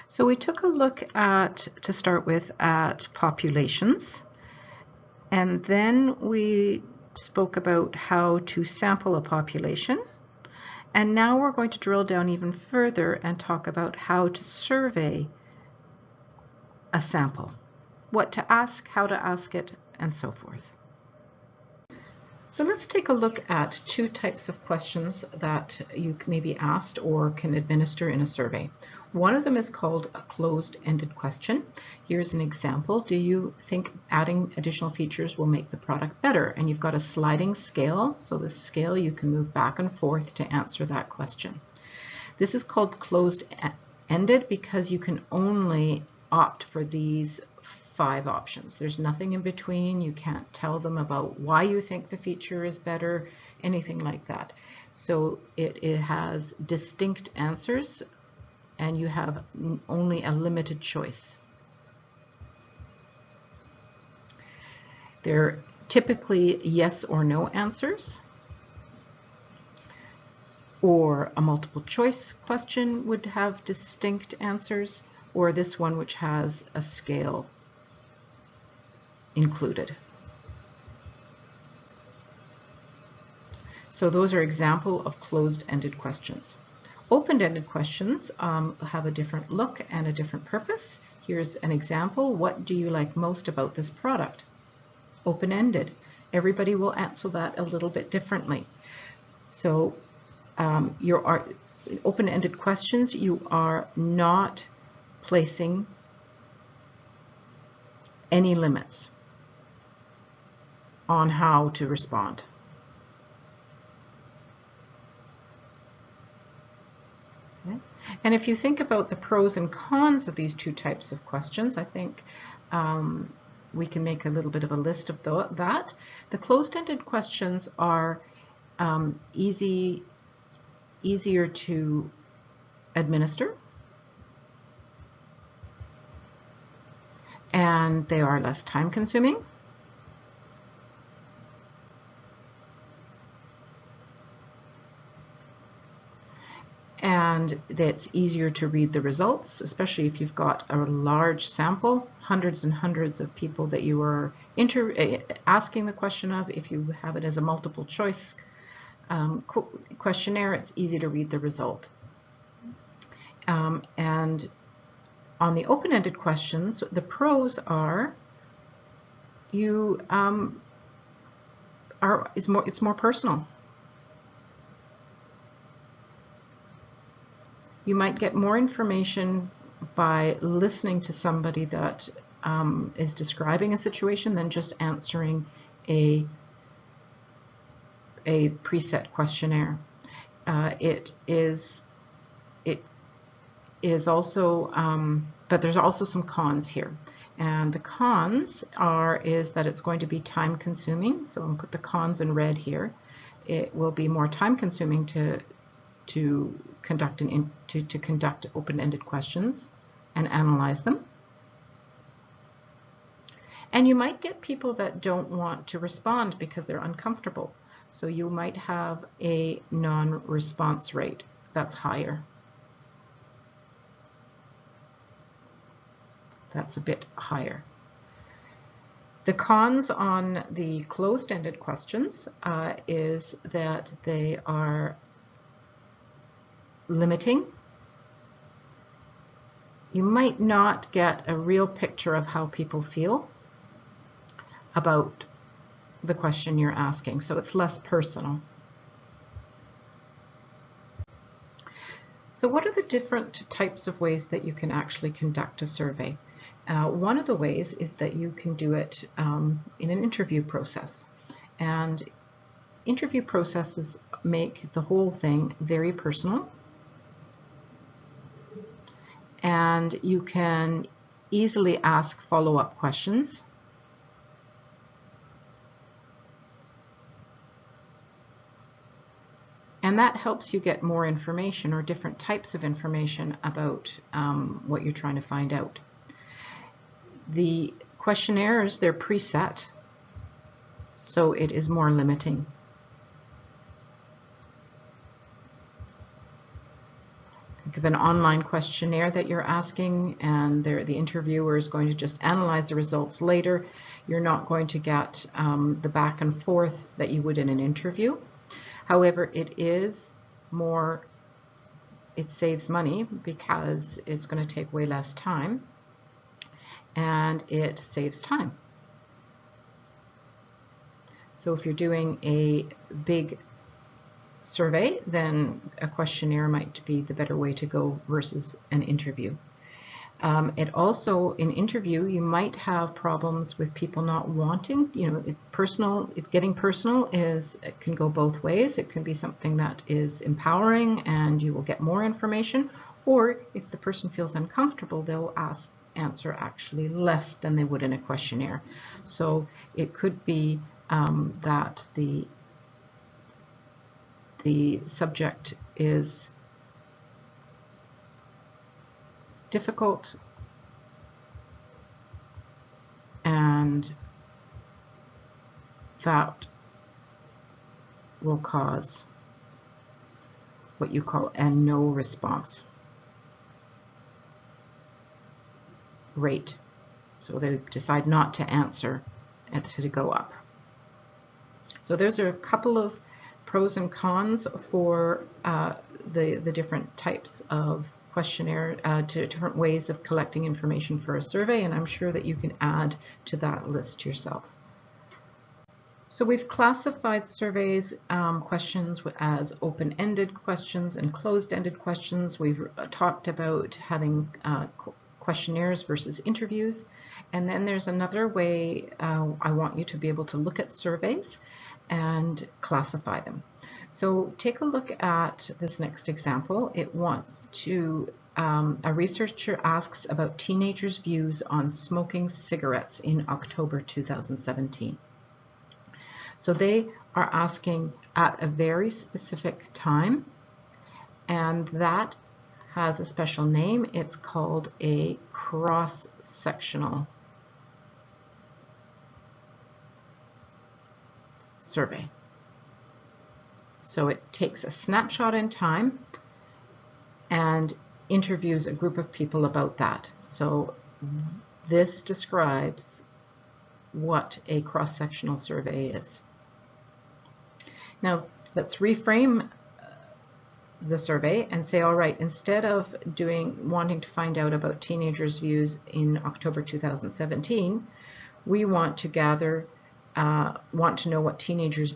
So we took a look at, to start with, at populations, and then we spoke about how to sample a population. And now we're going to drill down even further and talk about how to survey a sample, what to ask, how to ask it, and so forth. So let's take a look at two types of questions that you may be asked or can administer in a survey. One of them is called a closed-ended question. Here's an example. Do you think adding additional features will make the product better? And you've got a sliding scale. So this scale, you can move back and forth to answer that question. This is called closed-ended because you can only opt for these 5 options. There's nothing in between. You can't tell them about why you think the feature is better, anything like that. So it has distinct answers and you have only a limited choice. They're typically yes or no answers, or a multiple choice question would have distinct answers, or this one which has a scale included. So those are examples of closed-ended questions. Open-ended questions have a different look and a different purpose. Here's an example. What do you like most about this product? Open-ended. Everybody will answer that a little bit differently. So your open-ended questions, you are not placing any limits on how to respond. Okay. And if you think about the pros and cons of these two types of questions, I think we can make a little bit of a list of that. The closed-ended questions are easier to administer, and they are less time-consuming. And it's easier to read the results, especially if you've got a large sample, hundreds and hundreds of people that you are asking the question of. If you have it as a multiple choice questionnaire, it's easy to read the result. And on the open-ended questions, the pros are it's more personal. You might get more information by listening to somebody that is describing a situation than just answering a preset questionnaire. It is also, but there's also some cons here. And the cons is that it's going to be time consuming. So I'm going to put the cons in red here. It will be more time consuming to conduct open-ended questions and analyze them. And you might get people that don't want to respond because they're uncomfortable. So you might have a non-response rate that's higher. That's a bit higher. The cons on the closed-ended questions is that they are limiting. You might not get a real picture of how people feel about the question you're asking, so it's less personal. So what are the different types of ways that you can actually conduct a survey? One of the ways is that you can do it in an interview process. And interview processes make the whole thing very personal. And you can easily ask follow-up questions. And that helps you get more information or different types of information about what you're trying to find out. The questionnaires, they're preset, so it is more limiting. think of an online questionnaire that you're asking, and the interviewer is going to just analyze the results later. You're not going to get the back and forth that you would in an interview. However, it saves money because it's going to take way less time, and it saves time. So if you're doing a big survey, then a questionnaire might be the better way to go versus an interview. It also, in interview, you might have problems with people not wanting, getting personal it can go both ways. It can be something that is empowering and you will get more information, or if the person feels uncomfortable, they'll answer actually less than they would in a questionnaire. So it could be that the subject is difficult and that will cause what you call a no response rate. So they decide not to answer and to go up. So there's a couple of pros and cons for the different types of questionnaire, to different ways of collecting information for a survey, and I'm sure that you can add to that list yourself. So we've classified surveys questions as open-ended questions and closed-ended questions. We've talked about having questionnaires versus interviews, and then there's another way I want you to be able to look at surveys and classify them. So take a look at this next example. It wants to, a researcher asks about teenagers' views on smoking cigarettes in October 2017. So they are asking at a very specific time, and that has a special name. It's called a cross-sectional survey. So it takes a snapshot in time and interviews a group of people about that. So this describes what a cross-sectional survey is. Now let's reframe the survey and say, all right, instead of wanting to find out about teenagers' views in October 2017, we want to know what teenagers'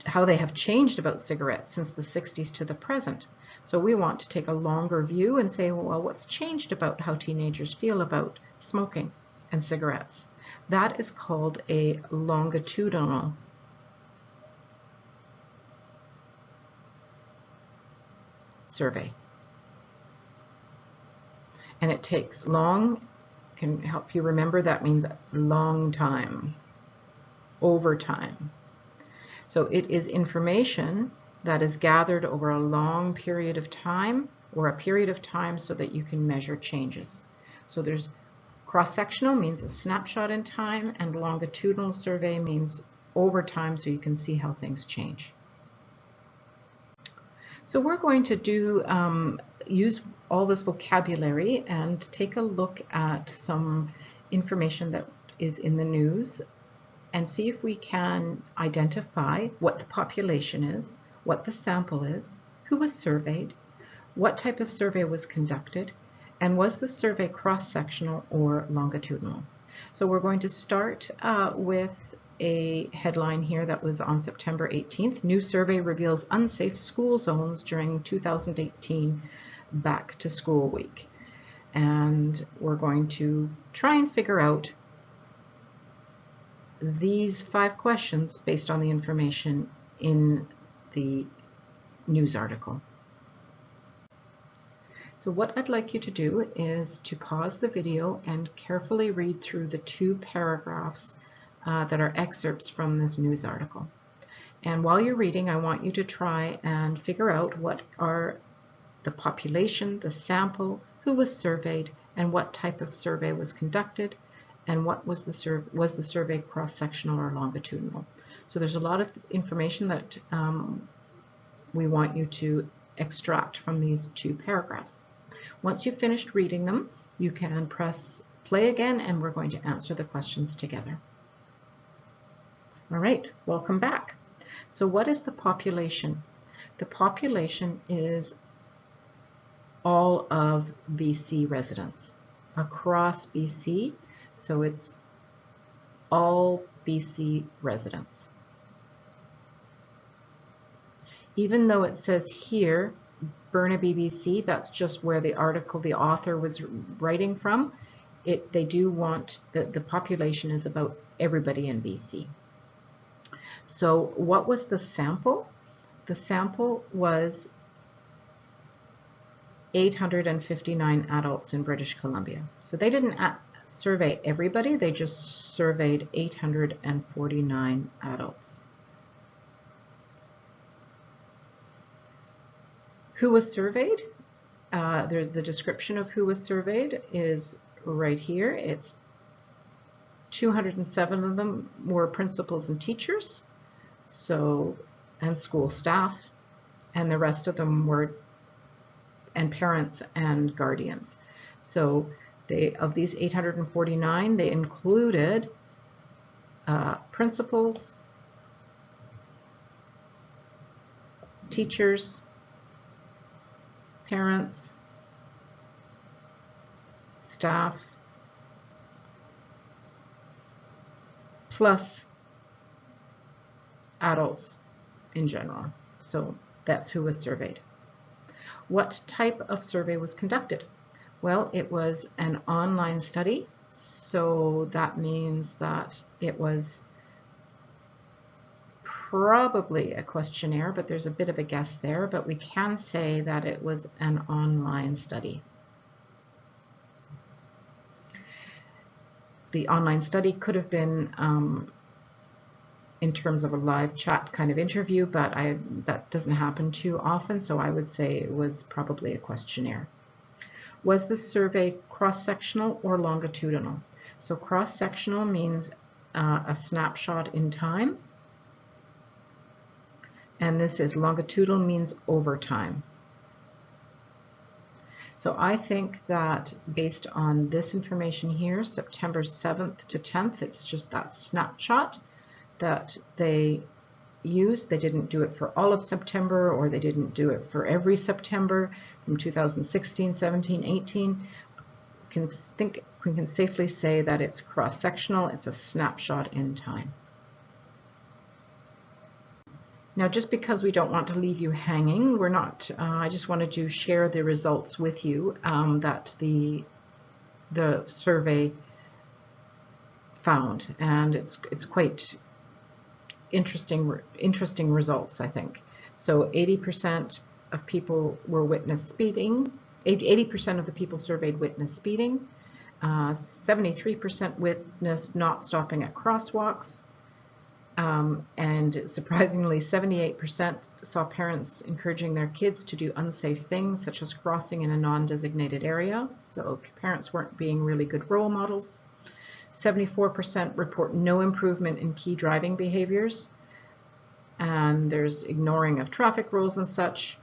how they have changed about cigarettes since the 60s to the present. So we want to take a longer view and say, well, what's changed about how teenagers feel about smoking and cigarettes? That is called a longitudinal survey. And it takes can help you remember, that means long time, over time. So it is information that is gathered over a long period of time, or a period of time, so that you can measure changes. So there's cross-sectional means a snapshot in time, and longitudinal survey means over time, so you can see how things change. So we're going to use all this vocabulary and take a look at some information that is in the news and see if we can identify what the population is, what the sample is, who was surveyed, what type of survey was conducted, and was the survey cross-sectional or longitudinal. So we're going to start with a headline here that was on September 18th. New survey reveals unsafe school zones during 2018 back to school week. And we're going to try and figure out these 5 questions based on the information in the news article. So what I'd like you to do is to pause the video and carefully read through the 2 paragraphs that are excerpts from this news article. And while you're reading, I want you to try and figure out what are the population, the sample, who was surveyed, and what type of survey was conducted, and what was the survey cross-sectional or longitudinal. So there's a lot of information that we want you to extract from these two paragraphs. Once you've finished reading them, you can press play again, and we're going to answer the questions together. All right, welcome back. So what is the population? The population is all of BC residents across BC, so it's all BC residents. Even though it says here Burnaby, BC, that's just where the article, the author was writing from. They do want, the population is about everybody in BC. So what was the sample? The sample was 859 adults in British Columbia. So they didn't survey everybody, they just surveyed 849 adults. Who was surveyed? There's the description of who was surveyed is right here. It's 207 of them were principals and teachers, and school staff, and the rest of them were parents and guardians. So of these 849, they included principals, teachers, parents, staff, plus adults in general. So that's who was surveyed. What type of survey was conducted? Well, it was an online study, so that means that it was probably a questionnaire, but there's a bit of a guess there, but we can say that it was an online study. The online study could have been in terms of a live chat kind of interview, but that doesn't happen too often, so I would say it was probably a questionnaire. Was the survey cross-sectional or longitudinal? So cross-sectional means a snapshot in time, and this is longitudinal means over time. So I think that based on this information here, September 7th to 10th, it's just that snapshot that they used. They didn't do it for all of September, or they didn't do it for every September from 2016, 17, 18. We can safely say that it's cross-sectional. It's a snapshot in time. Now, just because we don't want to leave you hanging, we're not. I just wanted to share the results with you that the survey found, and it's quite interesting results, I think. So 80% of people were witnessed speeding. 80% of the people surveyed witnessed speeding. 73% witnessed not stopping at crosswalks. And surprisingly, 78% saw parents encouraging their kids to do unsafe things, such as crossing in a non-designated area. So parents weren't being really good role models. 74% report no improvement in key driving behaviors. And there's ignoring of traffic rules and such.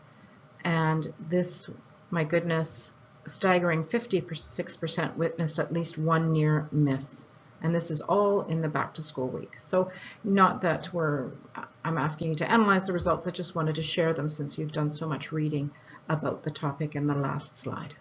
And this, my goodness, staggering 56% witnessed at least one near miss. And this is all in the back to school week. So not that I'm asking you to analyze the results, I just wanted to share them since you've done so much reading about the topic in the last slide.